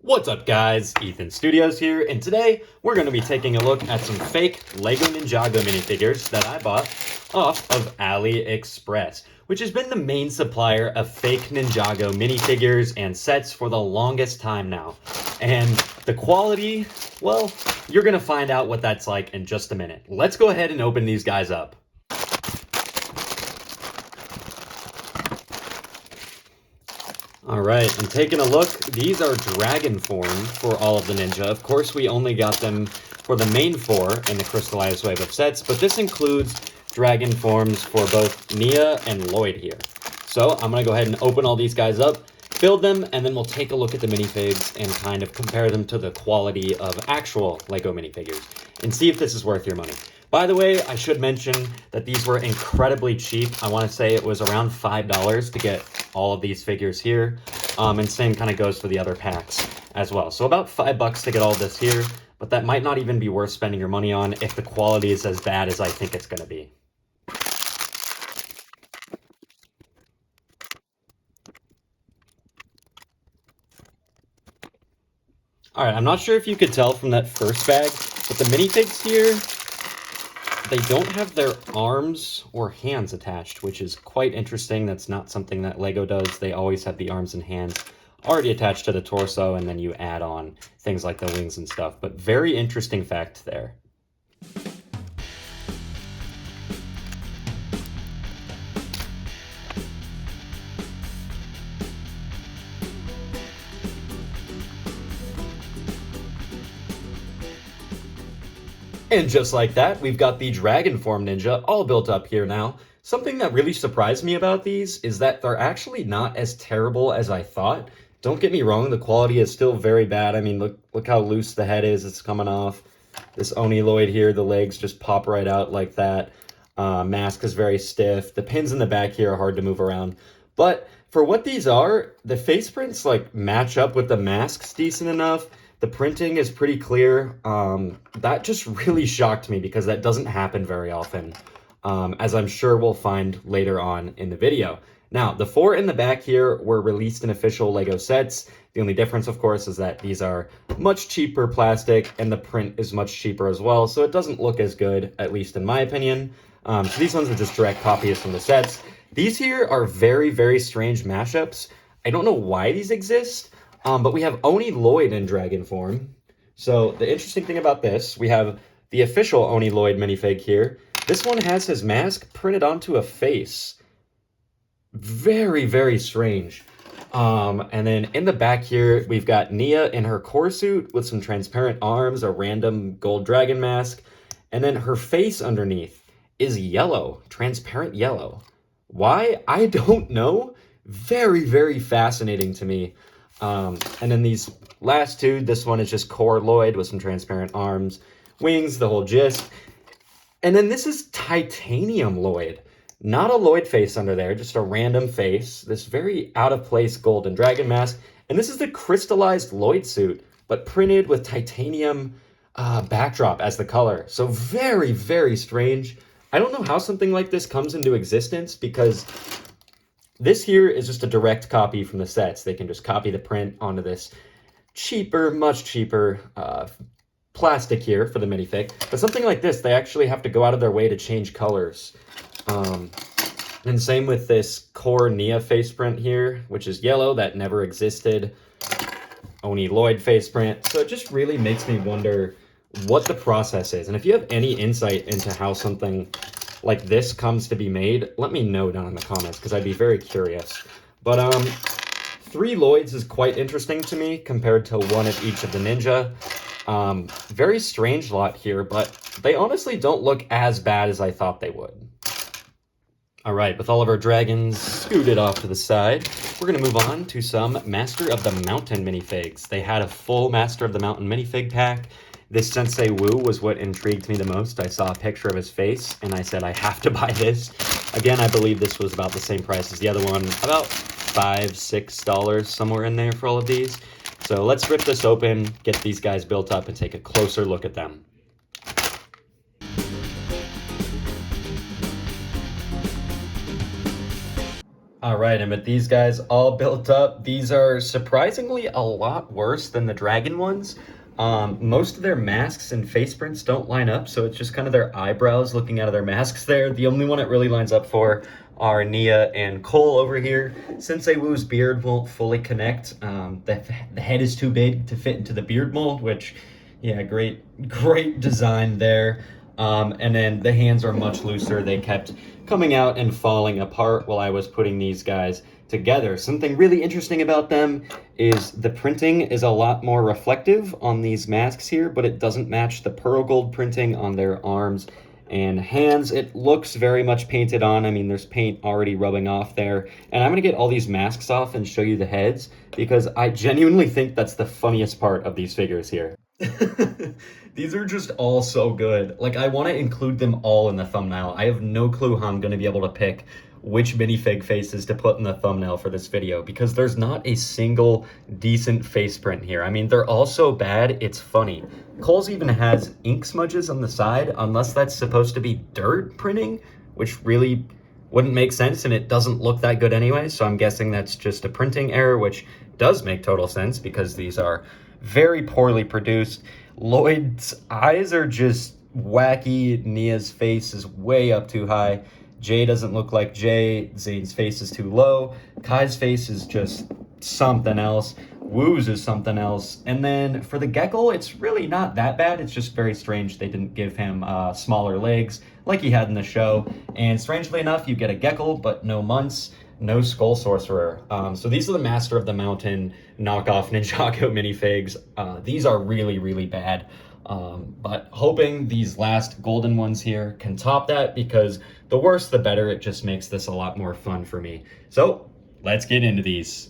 What's up guys, Ethan Studios here, and today we're going to be taking a look at some fake LEGO Ninjago minifigures that I bought off of AliExpress, which has been the main supplier of fake Ninjago minifigures and sets for the longest time now. And the quality, well, you're going to find out what that's like in just a minute. Let's go ahead and open these guys up. Alright, and taking a look, these are dragon form for all of the Ninja. Of course, we only got them for the main four in the crystallized wave of sets, but this includes dragon forms for both Nia and Lloyd here. So I'm going to go ahead and open all these guys up, build them, and then we'll take a look at the minifigs and kind of compare them to the quality of actual LEGO minifigures and see if this is worth your money. By the way, I should mention that these were incredibly cheap. I want to say it was around $5 to get all of these figures here. And same kind of goes for the other packs as well. So about $5 to get all this here, but that might not even be worth spending your money on if the quality is as bad as I think it's going to be. All right, I'm not sure if you could tell from that first bag, but the minifigs here, they don't have their arms or hands attached, which is quite interesting. That's not something that LEGO does. They always have the arms and hands already attached to the torso, and then you add on things like the wings and stuff. But very interesting fact there. And just like that, we've got the Dragon Form Ninja all built up here now. Something that really surprised me about these is that they're actually not as terrible as I thought. Don't get me wrong, the quality is still very bad. I mean, look how loose the head is. It's coming off. This Oni Lloyd here, the legs just pop right out like that. Mask is very stiff. The pins in the back here are hard to move around. But for what these are, the face prints like match up with the masks decent enough. The printing is pretty clear. That just really shocked me because that doesn't happen very often, as I'm sure we'll find later on in the video. Now, the four in the back here were released in official LEGO sets. The only difference, of course, is that these are much cheaper plastic and the print is much cheaper as well, so it doesn't look as good, at least in my opinion. So these ones are just direct copies from the sets. These here are very, very strange mashups. I don't know why these exist. But we have Oni Lloyd in dragon form. So the interesting thing about this, we have the official Oni Lloyd minifig here. This one has his mask printed onto a face. Very, very strange. And then in the back here, we've got Nia in her core suit with some transparent arms, a random gold dragon mask. And then her face underneath is yellow, transparent yellow. Why? I don't know. Very, very fascinating to me. And then these last two, this one is just core Lloyd with some transparent arms, wings, the whole gist. And then this is titanium Lloyd. Not a Lloyd face under there, just a random face. This very out-of-place golden dragon mask. And this is the crystallized Lloyd suit, but printed with titanium backdrop as the color. So very, very strange. I don't know how something like this comes into existence because this here is just a direct copy from the sets. They can just copy the print onto this cheaper, much cheaper plastic here for the minifig. But something like this, they actually have to go out of their way to change colors. And same with this core Nia face print here, which is yellow. That never existed. Oni Lloyd face print. So it just really makes me wonder what the process is. And if you have any insight into how something like this comes to be made, let me know down in the comments because I'd be very curious. But 3 Lloyds is quite interesting to me compared to one of each of the Ninja. Very strange lot here, but they honestly don't look as bad as I thought they would. All right, with all of our dragons scooted off to the side, we're going to move on to some Master of the Mountain minifigs. They had a full Master of the Mountain minifig pack. This Sensei Wu was what intrigued me the most. I saw a picture of his face, and I said, I have to buy this. Again, I believe this was about the same price as the other one, about $5, $6, somewhere in there for all of these. So let's rip this open, get these guys built up, and take a closer look at them. All right, and with these guys all built up, these are surprisingly a lot worse than the dragon ones. Most of their masks and face prints don't line up, so it's just kind of their eyebrows looking out of their masks there. The only one it really lines up for are Nia and Cole over here. Sensei Wu's beard won't fully connect. The head is too big to fit into the beard mold, which, yeah, great design there. And then the hands are much looser. They kept coming out and falling apart while I was putting these guys together. Something really interesting about them is the printing is a lot more reflective on these masks here, but it doesn't match the pearl gold printing on their arms and hands. It looks very much painted on. I mean, there's paint already rubbing off there. And I'm going to get all these masks off and show you the heads because I genuinely think that's the funniest part of these figures here. These are just all so good. Like, I want to include them all in the thumbnail. I have no clue how I'm going to be able to pick which minifig faces to put in the thumbnail for this video because there's not a single decent face print here. I mean, they're all so bad, it's funny. Cole's even has ink smudges on the side, unless that's supposed to be dirt printing, which really wouldn't make sense, and it doesn't look that good anyway, so I'm guessing that's just a printing error, which does make total sense because these are very poorly produced. Lloyd's eyes are just wacky. Nia's face is way up too high. Jay doesn't look like Jay. Zane's face is too low. Kai's face is just something else. Wu's is something else. And then for the Gecko, it's really not that bad. It's just very strange they didn't give him smaller legs like he had in the show. And strangely enough, you get a Gecko, but no Munts, no Skull Sorcerer. So these are the Master of the Mountain knockoff Ninjago minifigs. These are really, really bad. But hoping these last golden ones here can top that, because the worse the better. It just makes this a lot more fun for me. So let's get into these.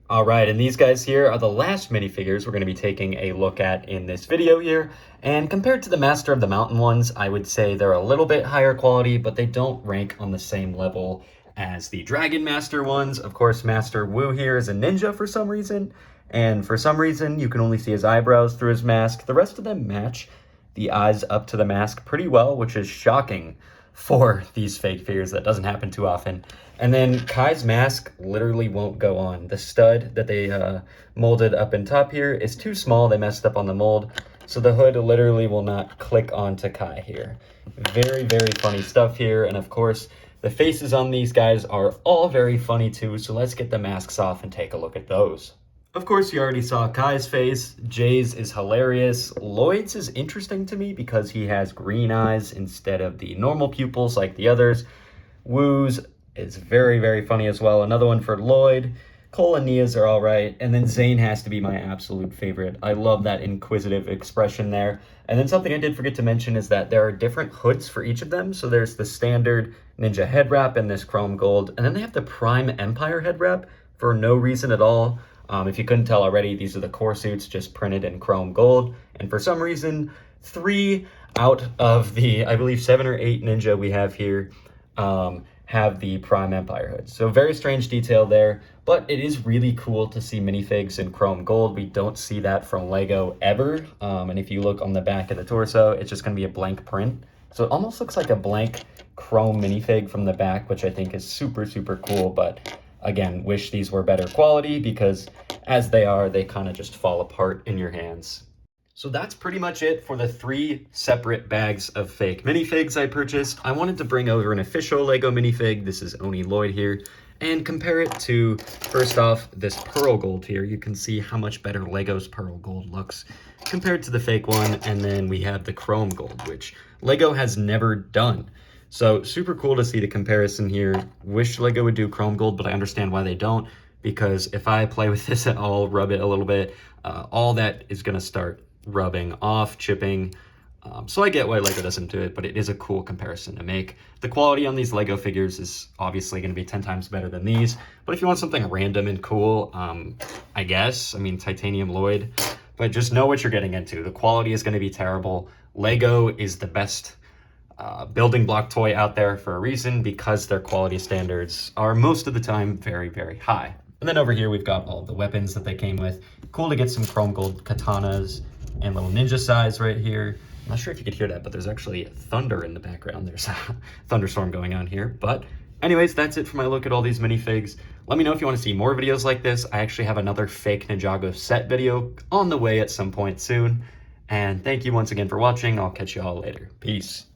All right, and these guys here are the last minifigures we're going to be taking a look at in this video here. And compared to the Master of the Mountain ones, I would say they're a little bit higher quality, but they don't rank on the same level as the Dragon Master ones. Of course, Master Wu here is a ninja for some reason, and for some reason you can only see his eyebrows through his mask. The rest of them match the eyes up to the mask pretty well, which is shocking for these fake figures. That doesn't happen too often. And then Kai's mask literally won't go on. The stud that they molded up in top here is too small. They messed up on the mold, so the hood literally will not click onto Kai here. Very, very funny stuff here. And of course, the faces on these guys are all very funny too, so let's get the masks off and take a look at those. Of course, you already saw Kai's face. Jay's is hilarious. Lloyd's is interesting to me because he has green eyes instead of the normal pupils like the others. Wu's is very, very funny as well. Another one for Lloyd. Cole and Nia's are all right. And then Zane has to be my absolute favorite. I love that inquisitive expression there. And then something I did forget to mention is that there are different hoods for each of them. So there's the standard ninja head wrap and this chrome gold. And then they have the Prime Empire head wrap for no reason at all. If you couldn't tell already, these are the core suits just printed in chrome gold. And for some reason, 3 out of the, I believe, 7 or 8 ninja we have here have the Prime Empire hood. So very strange detail there, but it is really cool to see minifigs in chrome gold. We don't see that from Lego ever. And if you look on the back of the torso, it's just going to be a blank print. So it almost looks like a blank chrome minifig from the back, which I think is super, super cool. But again, wish these were better quality because as they are, they kind of just fall apart in your hands. So that's pretty much it for the 3 separate bags of fake minifigs I purchased. I wanted to bring over an official Lego minifig. This is Oni Lloyd here, and compare it to, first off, this pearl gold here. You can see how much better Lego's pearl gold looks compared to the fake one. And then we have the chrome gold, which Lego has never done. So super cool to see the comparison here. Wish Lego would do chrome gold, but I understand why they don't, because if I play with this at all, rub it a little bit, all that is going to start rubbing off, chipping. So I get why Lego doesn't do it, but it is a cool comparison to make. The quality on these Lego figures is obviously going to be 10 times better than these, but if you want something random and cool, I guess, I mean, Titanium Lloyd, but just know what you're getting into. The quality is going to be terrible. Lego is the best building block toy out there for a reason, because their quality standards are most of the time very, very high. And then over here, we've got all the weapons that they came with. Cool to get some chrome gold katanas and little ninja size right here. I'm not sure if you could hear that, but there's actually thunder in the background. There's a thunderstorm going on here, but Anyways, that's it for my look at all these minifigs. Let me know if you want to see more videos like this. I actually have another fake Ninjago set video on the way at some point soon. And thank you once again for watching. I'll catch you all later. Peace.